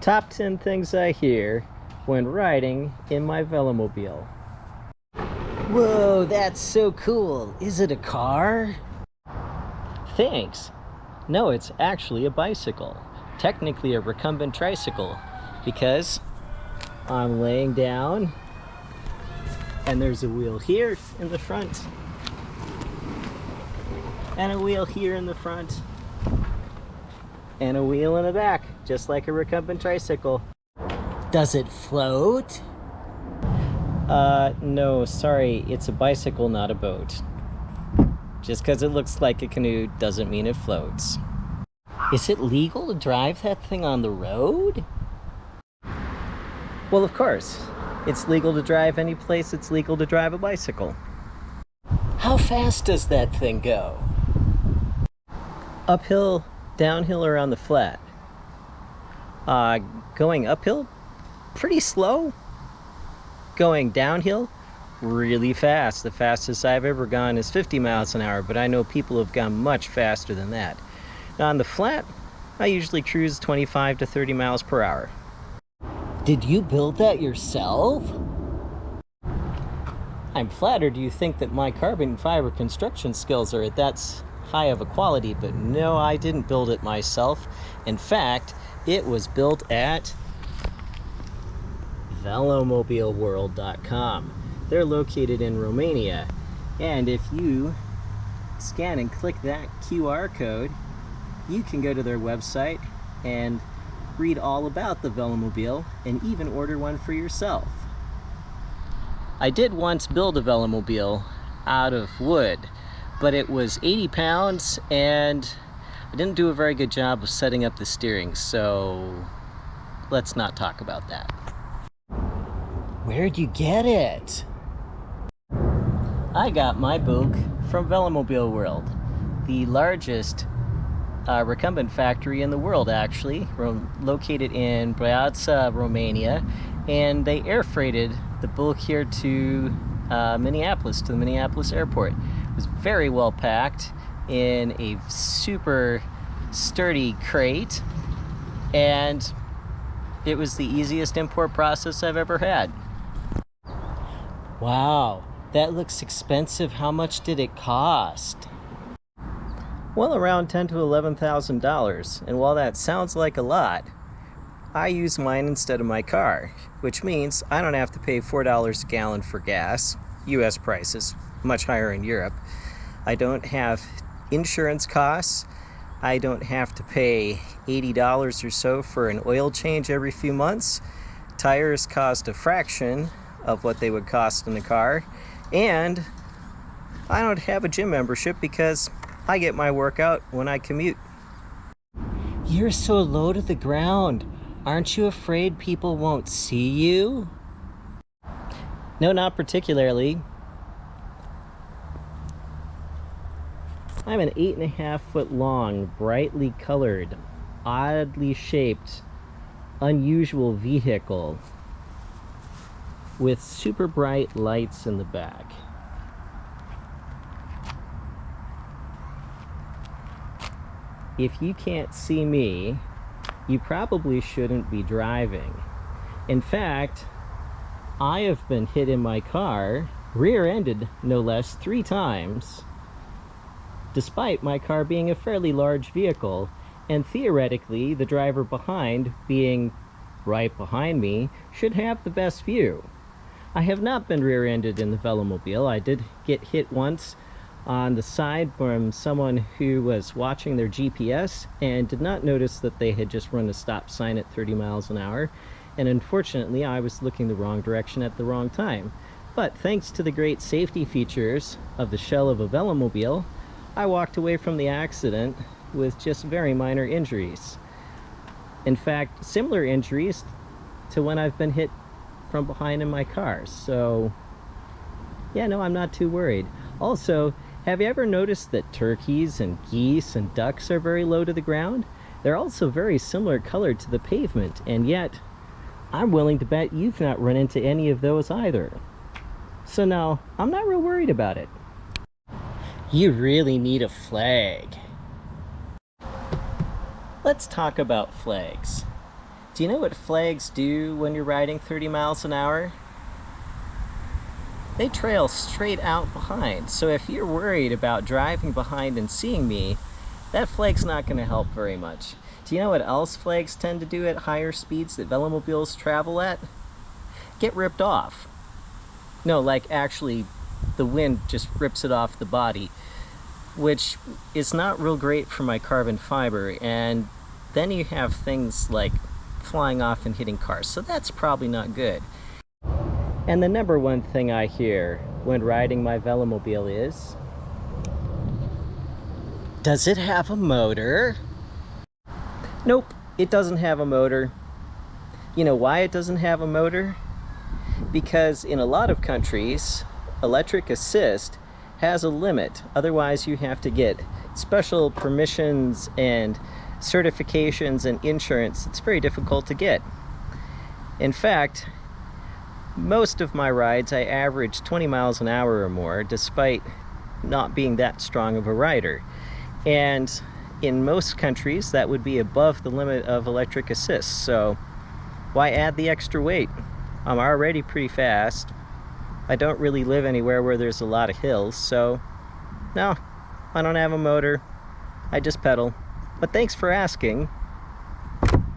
Top 10 things I hear when riding in my Velomobile. Whoa, that's so cool. Is it a car? Thanks. No, it's actually a bicycle. Technically a recumbent tricycle, because I'm laying down and there's a wheel here in the front and a wheel here in the front and a wheel in the back, just like a recumbent tricycle. Does it float? No, sorry, it's a bicycle, not a boat. Just because it looks like a canoe doesn't mean it floats. Is it legal to drive that thing on the road? Well, of course. It's legal to drive any place it's legal to drive a bicycle. How fast does that thing go? Uphill, downhill, or on the flat? Going uphill, pretty slow. Going downhill, really fast. The fastest I've ever gone is 50 miles an hour, but I know people have gone much faster than that. Now on the flat, I usually cruise 25 to 30 miles per hour. Did you build that yourself? I'm flattered you think that my carbon fiber construction skills are at that high of a quality, but no, I didn't build it myself. In fact, it was built at Velomobileworld.com. They're located in Romania, and if you scan and click that QR code, you can go to their website and read all about the Velomobile and even order one for yourself. I did once build a Velomobile out of wood, but it was 80 pounds and I didn't do a very good job of setting up the steering, so let's not talk about that. Where'd you get it? I got my book from Velomobile World, the largest recumbent factory in the world, actually, located in Brăila, Romania, and they air freighted the bulk here to Minneapolis, to the Minneapolis airport. It was very well packed in a super sturdy crate, and it was the easiest import process I've ever had. Wow, that looks expensive. How much did it cost? Well, around $10,000 to $11,000, and while that sounds like a lot, I use mine instead of my car, which means I don't have to pay $4 a gallon for gas. US prices, much higher in Europe. I don't have insurance costs. I don't have to pay $80 or so for an oil change every few months. Tires cost a fraction of what they would cost in a car, and I don't have a gym membership because I get my workout when I commute. You're so low to the ground. Aren't you afraid people won't see you? No, not particularly. I'm an 8.5 foot long, brightly colored, oddly shaped, unusual vehicle with super bright lights in the back. If you can't see me, you probably shouldn't be driving. In fact, I have been hit in my car, rear-ended no less, 3 times, despite my car being a fairly large vehicle, and theoretically the driver behind, being right behind me, should have the best view. I have not been rear-ended in the Velomobile. I did get hit once on the side from someone who was watching their GPS and did not notice that they had just run a stop sign at 30 miles an hour, and unfortunately I was looking the wrong direction at the wrong time. But thanks to the great safety features of the shell of a Velomobile, I walked away from the accident with just very minor injuries. In fact, similar injuries to when I've been hit from behind in my car. So yeah, no, I'm not too worried. Also, have you ever noticed that turkeys and geese and ducks are very low to the ground? They're also very similar colored to the pavement, and yet I'm willing to bet you've not run into any of those either. So no, I'm not real worried about it. You really need a flag. Let's talk about flags. Do you know what flags do when you're riding 30 miles an hour? They trail straight out behind. So if you're worried about driving behind and seeing me, that flag's not going to help very much. Do you know what else flags tend to do at higher speeds that velomobiles travel at? Get ripped off. No, like actually the wind just rips it off the body, which is not real great for my carbon fiber. And then you have things like flying off and hitting cars. So that's probably not good. And the number one thing I hear when riding my Velomobile is, does it have a motor? Nope, it doesn't have a motor. You know why it doesn't have a motor? Because in a lot of countries, electric assist has a limit. Otherwise, you have to get special permissions and certifications and insurance. It's very difficult to get. In fact, most of my rides, I average 20 miles an hour or more, despite not being that strong of a rider. And in most countries, that would be above the limit of electric assist. So why add the extra weight? I'm already pretty fast. I don't really live anywhere where there's a lot of hills, so no, I don't have a motor. I just pedal. But thanks for asking.